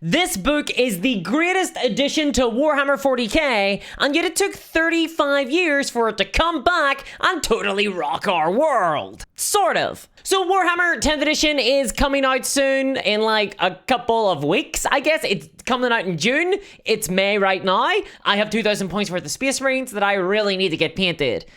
This book is the greatest addition to Warhammer 40k, and yet it took 35 years for it to come back and totally rock our world. Sort of. So Warhammer 10th edition is coming out soon in like a couple of weeks, I guess. It's coming out in June. It's May right now. I have 2,000 points worth of Space Marines that I really need to get painted.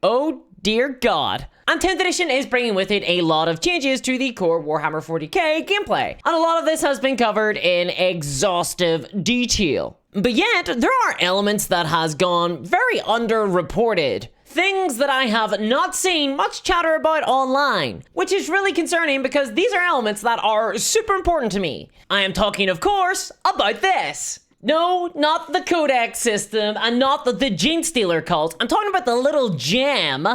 Oh dear God. And 10th edition is bringing with it a lot of changes to the core Warhammer 40k gameplay. And a lot of this has been covered in exhaustive detail. But yet, there are elements that has gone very underreported. Things that I have not seen much chatter about online, which is really concerning because these are elements that are super important to me. I am talking, of course, about this. No, not the Codex system and not the Gene Stealer cult. I'm talking about the little gem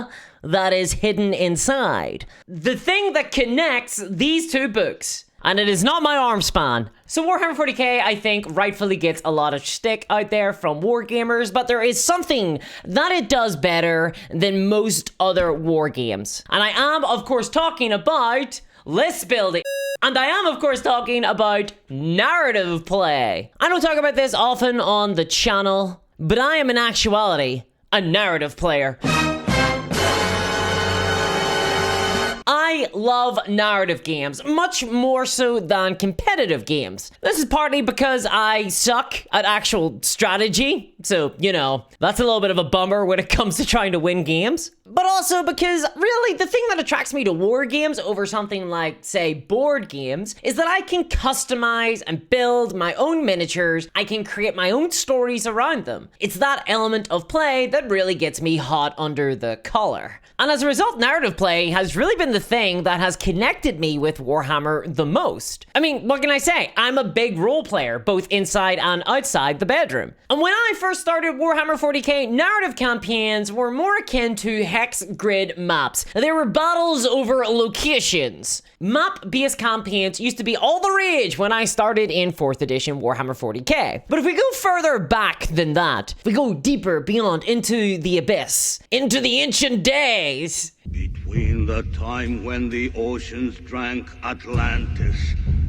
that is hidden inside. The thing that connects these two books. And it is not my arm span. So Warhammer 40k, I think, rightfully gets a lot of shtick out there from wargamers, but there is something that it does better than most other war games. And I am, of course, talking about list building. And I am, of course, talking about narrative play. I don't talk about this often on the channel, but I am in actuality a narrative player. I love narrative games, much more so than competitive games. This is partly because I suck at actual strategy, so, you know, that's a little bit of a bummer when it comes to trying to win games. But also because, really, the thing that attracts me to war games over something like, say, board games, is that I can customize and build my own miniatures. I can create my own stories around them. It's that element of play that really gets me hot under the collar. And as a result, narrative play has really been the thing that has connected me with Warhammer the most. I mean, what can I say? I'm a big role player, both inside and outside the bedroom. And when I first started Warhammer 40k, narrative campaigns were more akin to hex grid maps. They were battles over locations. Map-based campaigns used to be all the rage when I started in 4th edition Warhammer 40k. But if we go further back than that, if we go deeper beyond into the abyss, into the ancient days. Between the time when the oceans drank Atlantis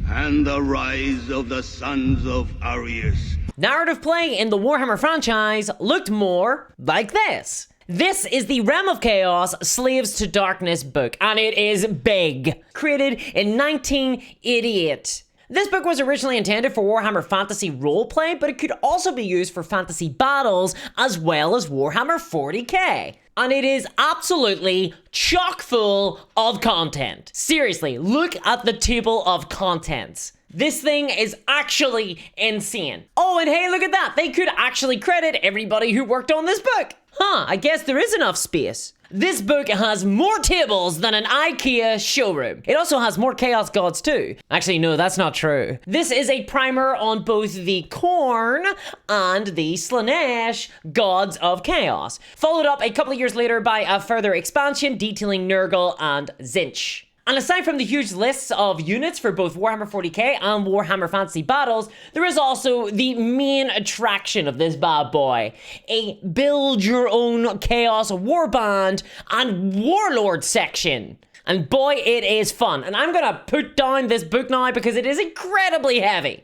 and the rise of the sons of Arius, narrative play in the Warhammer franchise looked more like this. This is the Realm of Chaos Slaves to Darkness book, and it is big. Created in 1988. This book was originally intended for Warhammer Fantasy roleplay, but it could also be used for fantasy battles as well as Warhammer 40k. And it is absolutely chock full of content. Seriously, look at the table of contents. This thing is actually insane. Oh, and hey, look at that. They could actually credit everybody who worked on this book. Huh, I guess there is enough space. This book has more tables than an IKEA showroom. It also has more Chaos Gods too. Actually, no, that's not true. This is a primer on both the Khorne and the Slaanesh Gods of Chaos, followed up a couple of years later by a further expansion detailing Nurgle and Tzeentch. And aside from the huge lists of units for both Warhammer 40k and Warhammer Fantasy Battles, there is also the main attraction of this bad boy. A build your own Chaos Warband and Warlord section. And boy, it is fun. And I'm gonna put down this book now because it is incredibly heavy.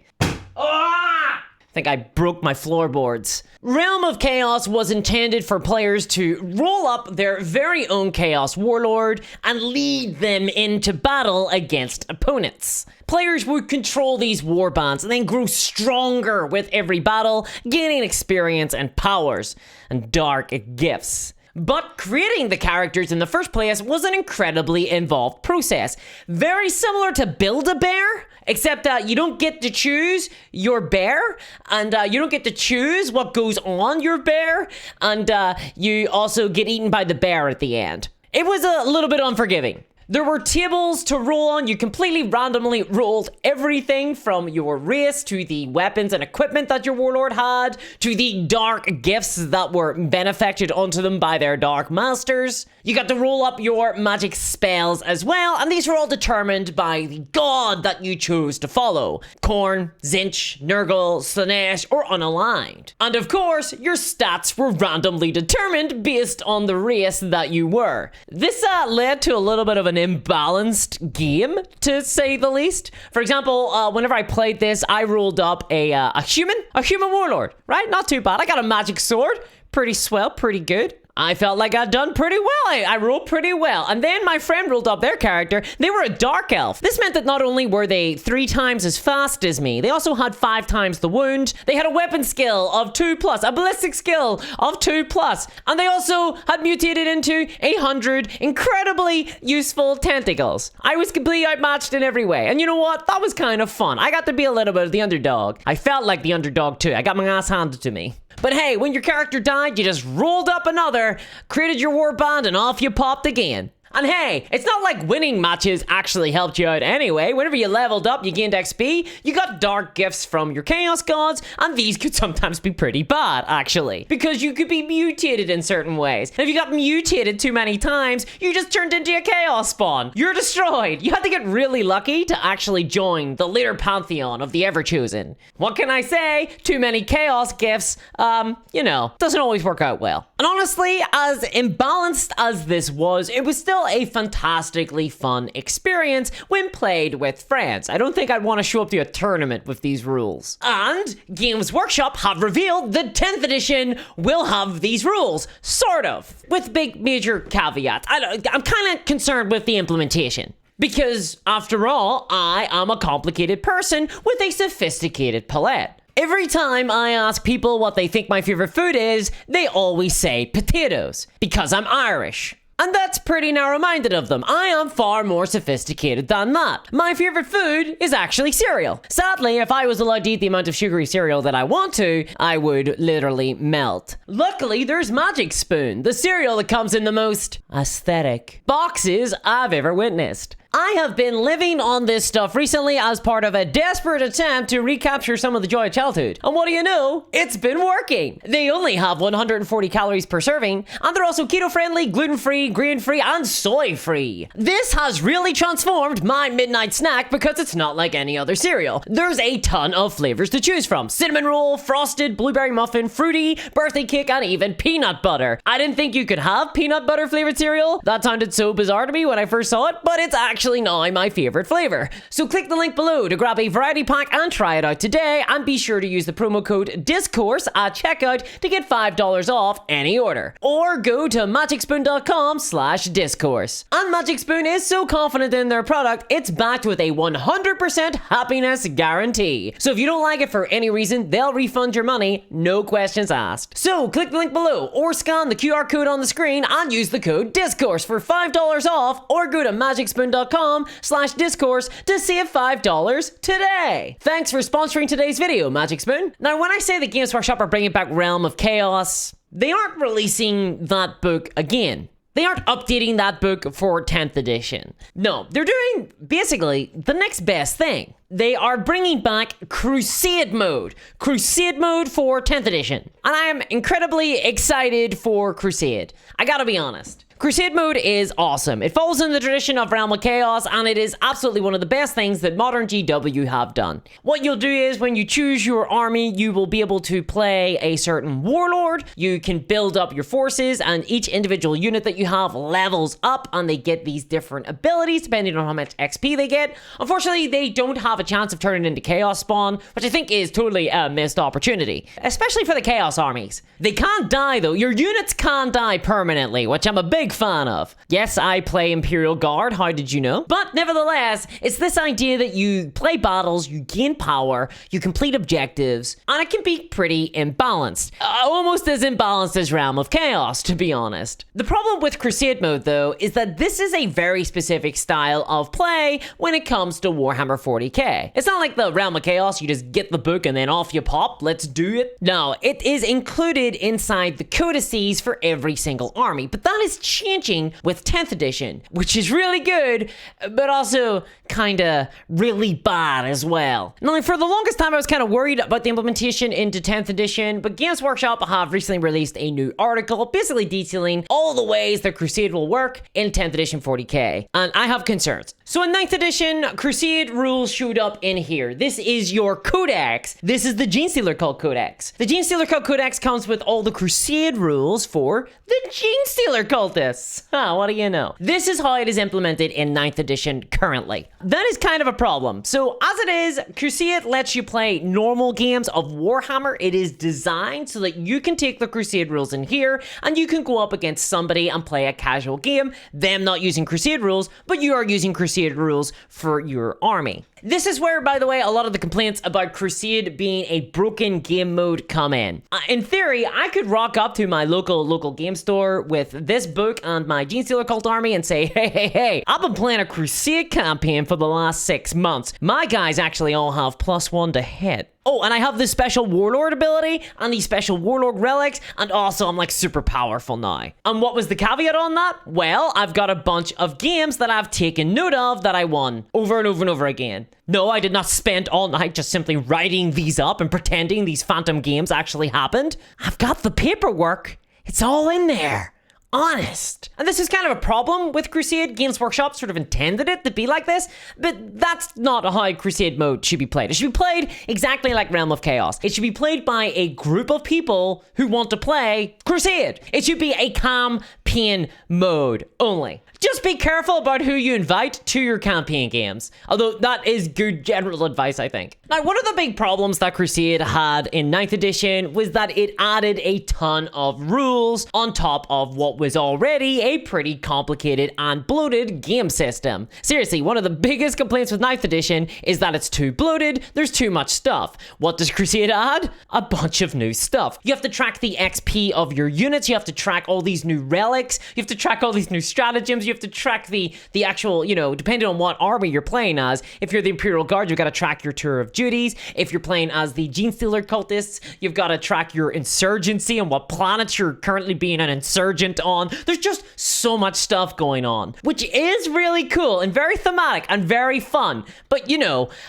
Ah! I think I broke my floorboards. Realm of Chaos was intended for players to roll up their very own Chaos Warlord and lead them into battle against opponents. Players would control these warbands and then grow stronger with every battle, gaining experience and powers and dark gifts. But creating the characters in the first place was an incredibly involved process. Very similar to Build-A-Bear, except you don't get to choose your bear, and you don't get to choose what goes on your bear, and you also get eaten by the bear at the end. It was a little bit unforgiving. There were tables to roll on. You completely randomly rolled everything from your race to the weapons and equipment that your warlord had to the dark gifts that were benefacted onto them by their dark masters. You got to roll up your magic spells as well, and these were all determined by the god that you chose to follow. Khorne, Tzeentch, Nurgle, Slaanesh, or unaligned. And of course, your stats were randomly determined based on the race that you were. This led to a little bit of an imbalanced game, to say the least. For example, whenever I played this, I ruled up a human warlord, right? Not too bad. I got a magic sword. Pretty swell, pretty good. I felt like I'd done pretty well. I rolled pretty well. And then my friend rolled up their character. They were a dark elf. This meant that not only were they 3 times as fast as me, they also had 5 times the wound. They had a weapon skill of 2+, a ballistic skill of 2+, and they also had mutated into 100 incredibly useful tentacles. I was completely outmatched in every way. And you know what? That was kind of fun. I got to be a little bit of the underdog. I felt like the underdog too. I got my ass handed to me. But hey, when your character died, you just rolled up another, created your warband, and off you popped again. And hey, it's not like winning matches actually helped you out anyway. Whenever you leveled up, you gained XP, you got dark gifts from your Chaos Gods, and these could sometimes be pretty bad, actually. Because you could be mutated in certain ways. And if you got mutated too many times, you just turned into a Chaos spawn. You're destroyed. You had to get really lucky to actually join the later pantheon of the Ever-Chosen. What can I say? Too many Chaos gifts, doesn't always work out well. And honestly, as imbalanced as this was, it was still a fantastically fun experience when played with friends. I don't think I'd want to show up to a tournament with these rules. And Games Workshop have revealed the 10th edition will have these rules, sort of, with big major caveats. I'm kind of concerned with the implementation. Because, after all, I am a complicated person with a sophisticated palate. Every time I ask people what they think my favorite food is, they always say potatoes, because I'm Irish. And that's pretty narrow-minded of them. I am far more sophisticated than that. My favorite food is actually cereal. Sadly, if I was allowed to eat the amount of sugary cereal that I want to, I would literally melt. Luckily, there's Magic Spoon, the cereal that comes in the most aesthetic boxes I've ever witnessed. I have been living on this stuff recently as part of a desperate attempt to recapture some of the joy of childhood. And what do you know? It's been working. They only have 140 calories per serving, and they're also keto-friendly, gluten-free, grain-free, and soy-free. This has really transformed my midnight snack because it's not like any other cereal. There's a ton of flavors to choose from. Cinnamon roll, frosted, blueberry muffin, fruity, birthday cake, and even peanut butter. I didn't think you could have peanut butter flavored cereal. That sounded so bizarre to me when I first saw it, but it's actually now my favorite flavor. So click the link below to grab a variety pack and try it out today, and be sure to use the promo code DISCOURSE at checkout to get $5 off any order. Or go to magicspoon.com/discourse. And Magic Spoon is so confident in their product, it's backed with a 100% happiness guarantee. So if you don't like it for any reason, they'll refund your money, no questions asked. So click the link below or scan the QR code on the screen and use the code DISCOURSE for $5 off, or go to magicspoon.com/discourse to save $5 today. Thanks for sponsoring today's video, Magic Spoon. Now, when I say the Games Workshop are bringing back Realm of Chaos, they aren't releasing that book again. They aren't updating that book for 10th edition. No, they're doing basically the next best thing. They are bringing back Crusade mode. Crusade mode for 10th edition. And I am incredibly excited for Crusade. I gotta be honest. Crusade mode is awesome. It follows in the tradition of Realm of Chaos, and it is absolutely one of the best things that modern GW have done. What you'll do is, when you choose your army, you will be able to play a certain warlord. You can build up your forces, and each individual unit that you have levels up, and they get these different abilities depending on how much XP they get. Unfortunately, they don't have a chance of turning into Chaos Spawn, which I think is totally a missed opportunity, especially for the Chaos armies. They can't die though. Your units can't die permanently, which I'm a big fan of. Yes, I play Imperial Guard, how did you know? But nevertheless, it's this idea that you play battles, you gain power, you complete objectives, and it can be pretty imbalanced. Almost as imbalanced as Realm of Chaos, to be honest. The problem with Crusade mode, though, is that this is a very specific style of play when it comes to Warhammer 40k. It's not like the Realm of Chaos, you just get the book and then off you pop, let's do it. No, it is included inside the codices for every single army, but that is changing with 10th edition, which is really good, but also kinda really bad as well. Now, for the longest time, I was kind of worried about the implementation into 10th edition, but Games Workshop have recently released a new article basically detailing all the ways that Crusade will work in 10th edition 40k, and I have concerns. So in 9th edition, Crusade rules showed up in here. This is your codex. This is the Genestealer Cult Codex. The Genestealer Cult Codex comes with all the Crusade rules for the Genestealer Cultists. this. What do you know? This is how it is implemented in 9th edition currently. That is kind of a problem. So as it is, Crusade lets you play normal games of Warhammer. It is designed so that you can take the Crusade rules in here and you can go up against somebody and play a casual game, them not using Crusade rules, but you are using Crusade rules for your army. This is where, by the way, a lot of the complaints about Crusade being a broken game mode come in. In theory, I could rock up to my local game store with this book and my Genestealer cult army and say, hey, I've been playing a Crusade campaign for the last 6 months. My guys actually all have +1 to hit. Oh, and I have this special Warlord ability and these special Warlord relics, and also I'm like super powerful now. And what was the caveat on that? Well, I've got a bunch of games that I've taken note of that I won over and over and over again. No, I did not spend all night just simply writing these up and pretending these phantom games actually happened. I've got the paperwork. It's all in there. Honest. And this is kind of a problem with Crusade. Games Workshop sort of intended it to be like this, but that's not how Crusade mode should be played. It should be played exactly like Realm of Chaos. It should be played by a group of people who want to play Crusade. It should be a campaign mode only. Just be careful about who you invite to your campaign games. Although that is good general advice, I think. Now, one of the big problems that Crusade had in 9th edition was that it added a ton of rules on top of what was already a pretty complicated and bloated game system. Seriously, one of the biggest complaints with 9th edition is that it's too bloated, there's too much stuff. What does Crusade add? A bunch of new stuff. You have to track the XP of your units, you have to track all these new relics, you have to track all these new stratagems, you have to track the actual, depending on what army you're playing as. If you're the Imperial Guard, you've got to track your tour of duties. If you're playing as the Genestealer cultists, you've got to track your insurgency and what planets you're currently being an insurgent on. There's just so much stuff going on, which is really cool and very thematic and very fun. But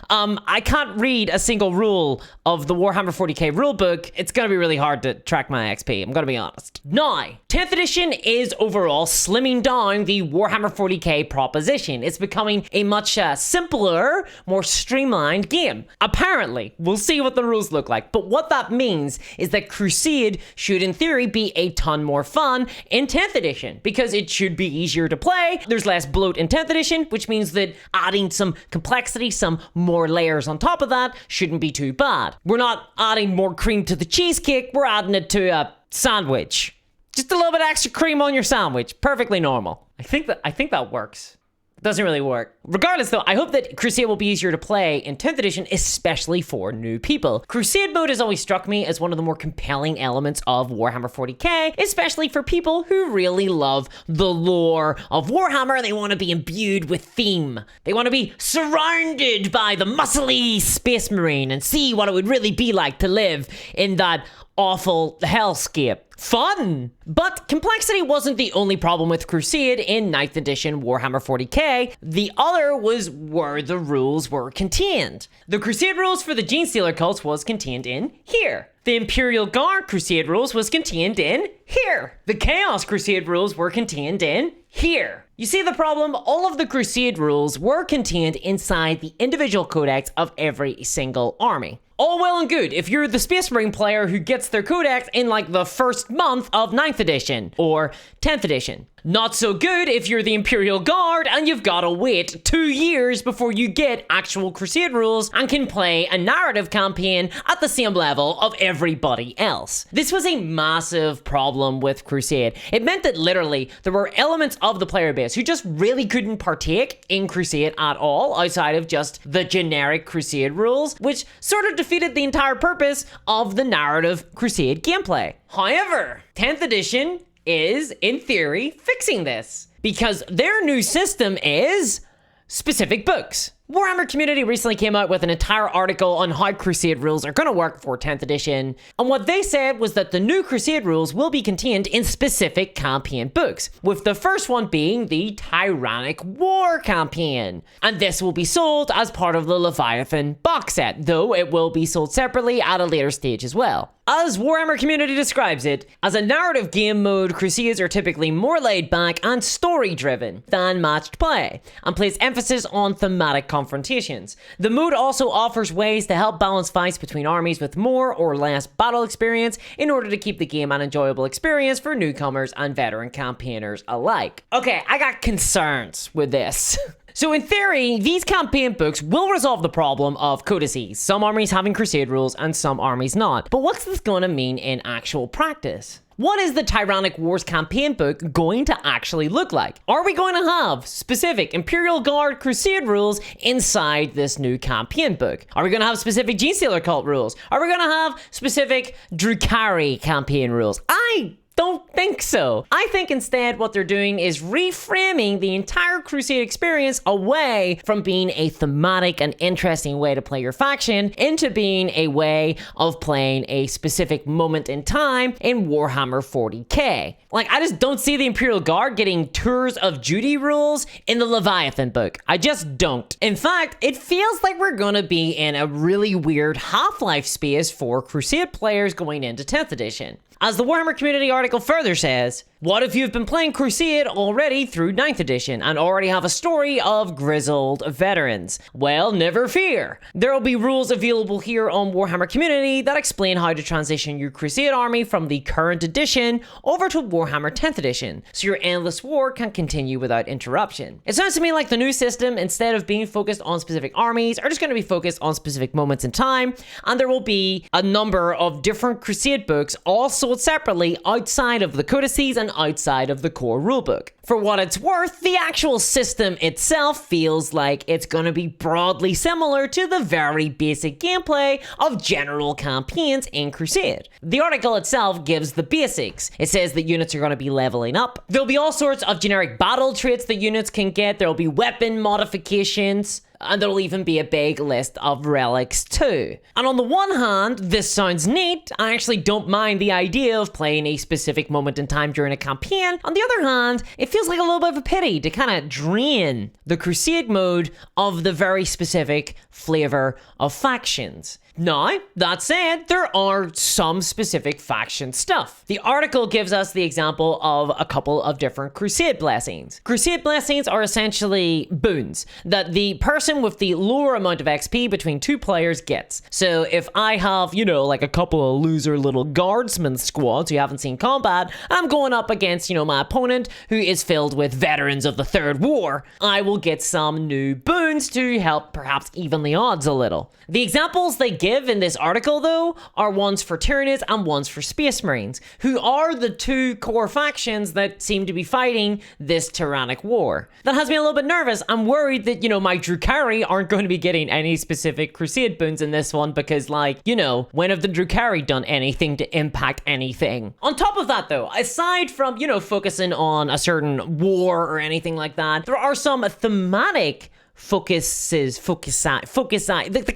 I can't read a single rule of the Warhammer 40k rulebook. It's gonna be really hard to track my XP, I'm gonna be honest. Now, 10th edition is overall slimming down the Warhammer 40k proposition. It's becoming a much simpler, more streamlined game. Apparently, we'll see what the rules look like, but what that means is that Crusade should in theory be a ton more fun in 10th edition, because it should be easier to play. There's less bloat in 10th edition, which means that adding some complexity, some more layers on top of that shouldn't be too bad. We're not adding more cream to the cheesecake, we're adding it to a sandwich. Just a little bit extra cream on your sandwich. Perfectly normal. I think that works. It doesn't really work. Regardless though, I hope that Crusade will be easier to play in 10th edition, especially for new people. Crusade mode has always struck me as one of the more compelling elements of Warhammer 40k, especially for people who really love the lore of Warhammer. They want to be imbued with theme. They want to be surrounded by the muscly space marine and see what it would really be like to live in that awful hellscape. Fun! But complexity wasn't the only problem with Crusade in 9th edition Warhammer 40k. The other was where the rules were contained. The Crusade rules for the Genestealer cults was contained in here. The Imperial Guard Crusade rules was contained in here. The Chaos Crusade rules were contained in here. You see the problem? All of the Crusade rules were contained inside the individual codex of every single army. All well and good if you're the Space Marine player who gets their codex in like the first month of 9th edition or 10th edition. Not so good if you're the Imperial Guard and you've gotta wait 2 years before you get actual Crusade rules and can play a narrative campaign at the same level of everybody else. This was a massive problem with Crusade. It meant that literally there were elements of the player base who just really couldn't partake in Crusade at all outside of just the generic Crusade rules, which sort of defeated the entire purpose of the narrative Crusade gameplay. However, 10th edition is, in theory, fixing this, because their new system is specific books. Warhammer Community recently came out with an entire article on how Crusade rules are going to work for 10th edition, and what they said was that the new Crusade rules will be contained in specific campaign books, with the first one being the Tyrannic War campaign. And this will be sold as part of the Leviathan box set, though it will be sold separately at a later stage as well. As Warhammer Community describes it, as a narrative game mode, Crusades are typically more laid back and story driven than matched play, and place emphasis on thematic confrontations. The mode also offers ways to help balance fights between armies with more or less battle experience in order to keep the game an enjoyable experience for newcomers and veteran campaigners alike. Okay, I got concerns with this. So in theory, these campaign books will resolve the problem of codices, some armies having crusade rules and some armies not. But what's this going to mean in actual practice? What is the Tyrannic Wars campaign book going to actually look like? Are we going to have specific Imperial Guard Crusade rules inside this new campaign book? Are we going to have specific Genestealer Cult rules? Are we going to have specific Drukhari campaign rules? I don't think so. I think instead what they're doing is reframing the entire Crusade experience away from being a thematic and interesting way to play your faction into being a way of playing a specific moment in time in Warhammer 40k. Like, I just don't see the Imperial Guard getting tours of duty rules in the Leviathan book. I just don't. In fact, it feels like we're gonna be in a really weird Half-Life space for Crusade players going into 10th edition. As the Warhammer community article further says, what if you've been playing Crusade already through 9th edition and already have a story of grizzled veterans? Well, never fear. There will be rules available here on Warhammer Community that explain how to transition your Crusade army from the current edition over to Warhammer 10th edition, so your endless war can continue without interruption. It sounds to me like the new system, instead of being focused on specific armies, are just going to be focused on specific moments in time, and there will be a number of different Crusade books all sold separately outside of the codices and outside of the core rulebook. For what it's worth, the actual system itself feels like it's going to be broadly similar to the very basic gameplay of general campaigns in Crusade. The article itself gives the basics. It says that units are going to be leveling up. There'll be all sorts of generic battle traits that units can get. There'll be weapon modifications. And there'll even be a big list of relics too. And on the one hand, this sounds neat. I actually don't mind the idea of playing a specific moment in time during a campaign. On the other hand, it feels like a little bit of a pity to kind of drain the Crusade mode of the very specific flavor of factions. Now, that said, there are some specific faction stuff. The article gives us the example of a couple of different Crusade blessings. Crusade blessings are essentially boons that the person with the lower amount of XP between two players gets. So if I have, like a couple of loser little guardsmen squads who haven't seen combat, I'm going up against, my opponent who is filled with veterans of the Third War, I will get some new boons to help perhaps even the odds a little. The examples they give in this article, though, are ones for Tyranids and ones for Space Marines, who are the two core factions that seem to be fighting this tyrannic war. That has me a little bit nervous. I'm worried that, my Drukhari aren't going to be getting any specific Crusade boons in this one because, when have the Drukhari done anything to impact anything? On top of that, though, aside from, focusing on a certain war or anything like that, there are some thematic the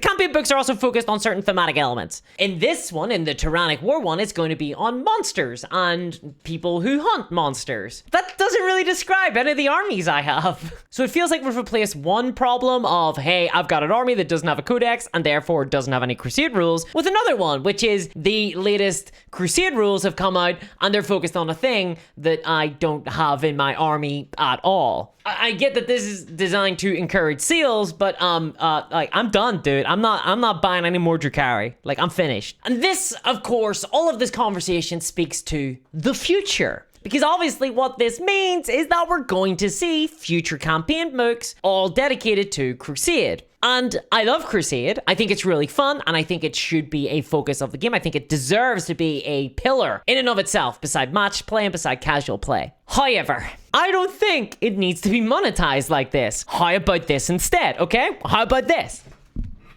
campaign books are also focused on certain thematic elements. In this one, in the Tyrannic War one, it's going to be on monsters and people who hunt monsters. That doesn't really describe any of the armies I have. So it feels like we've replaced one problem of, hey, I've got an army that doesn't have a codex and therefore doesn't have any Crusade rules, with another one, which is the latest Crusade rules have come out and they're focused on a thing that I don't have in my army at all. I get that this is designed to encourage seals, but I'm done, dude. I'm not buying any more Drukhari. I'm finished. And this, of course, all of this conversation speaks to the future. Because obviously what this means is that we're going to see future campaign books all dedicated to Crusade. And I love Crusade. I think it's really fun, and I think it should be a focus of the game. I think it deserves to be a pillar in and of itself, beside match play and beside casual play. However, I don't think it needs to be monetized like this. How about this instead, okay? How about this?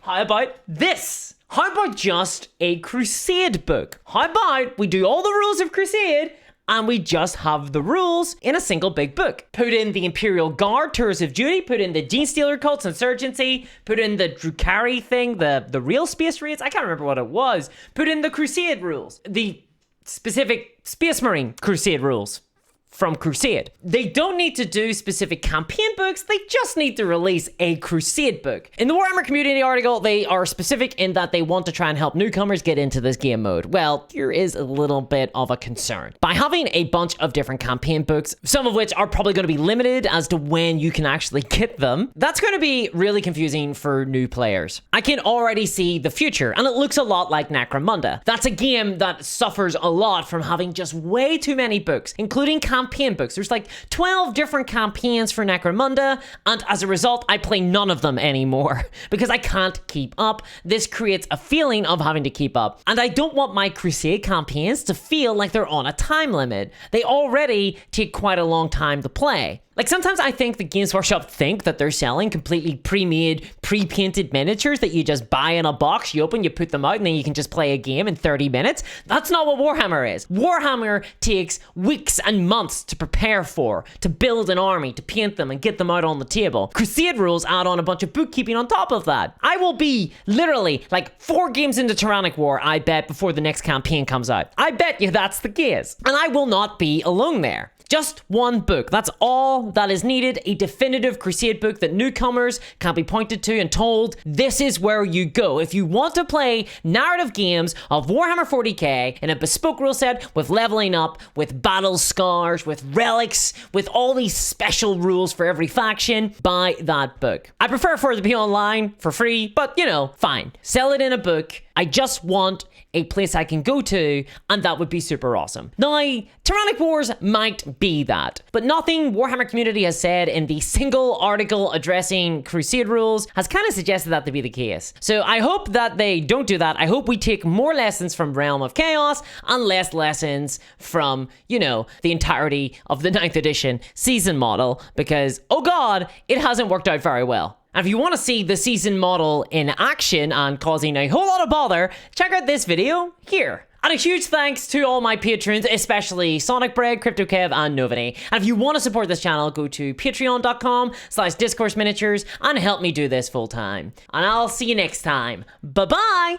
How about this? How about just a Crusade book? How about we do all the rules of Crusade and we just have the rules in a single big book? Put in the Imperial Guard Tours of Duty, put in the Genestealer Cults Insurgency, put in the Drukhari thing, the real Space Raids, I can't remember what it was. Put in the Crusade rules, the specific Space Marine Crusade rules. from Crusade. They don't need to do specific campaign books, they just need to release a Crusade book. In the Warhammer community article, they are specific in that they want to try and help newcomers get into this game mode. Well, here is a little bit of a concern. By having a bunch of different campaign books, some of which are probably going to be limited as to when you can actually get them, that's going to be really confusing for new players. I can already see the future, and it looks a lot like Necromunda. That's a game that suffers a lot from having just way too many books, including campaign books. There's like 12 different campaigns for Necromunda, and as a result, I play none of them anymore because I can't keep up. This creates a feeling of having to keep up, and I don't want my Crusade campaigns to feel like they're on a time limit. They already take quite a long time to play. Like, sometimes I think the Games Workshop think that they're selling completely pre-made, pre-painted miniatures that you just buy in a box, you open, you put them out, and then you can just play a game in 30 minutes. That's not what Warhammer is. Warhammer takes weeks and months to prepare for, to build an army, to paint them, and get them out on the table. Crusade rules add on a bunch of bookkeeping on top of that. I will be literally like 4 games into Tyrannic War, I bet, before the next campaign comes out. I bet you that's the case. And I will not be alone there. Just one book. That's all that is needed. A definitive Crusade book that newcomers can be pointed to and told, this is where you go. If you want to play narrative games of Warhammer 40k in a bespoke rule set with leveling up, with battle scars, with relics, with all these special rules for every faction, buy that book. I prefer for it to be online for free, but you know, fine. Sell it in a book. I just want a place I can go to, and that would be super awesome. Now, Tyrannic Wars might be that, but nothing Warhammer community has said in the single article addressing Crusade rules has kind of suggested that to be the case. So I hope that they don't do that. I hope we take more lessons from Realm of Chaos and less lessons from, you know, the entirety of the 9th edition season model, because, oh god, it hasn't worked out very well. And if you want to see the season model in action and causing a whole lot of bother, check out this video here. And a huge thanks to all my patrons, especially Sonic Bread, CryptoKev, and Novany. And if you want to support this channel, go to patreon.com/discourse miniatures and help me do this full time. And I'll see you next time. Bye-bye!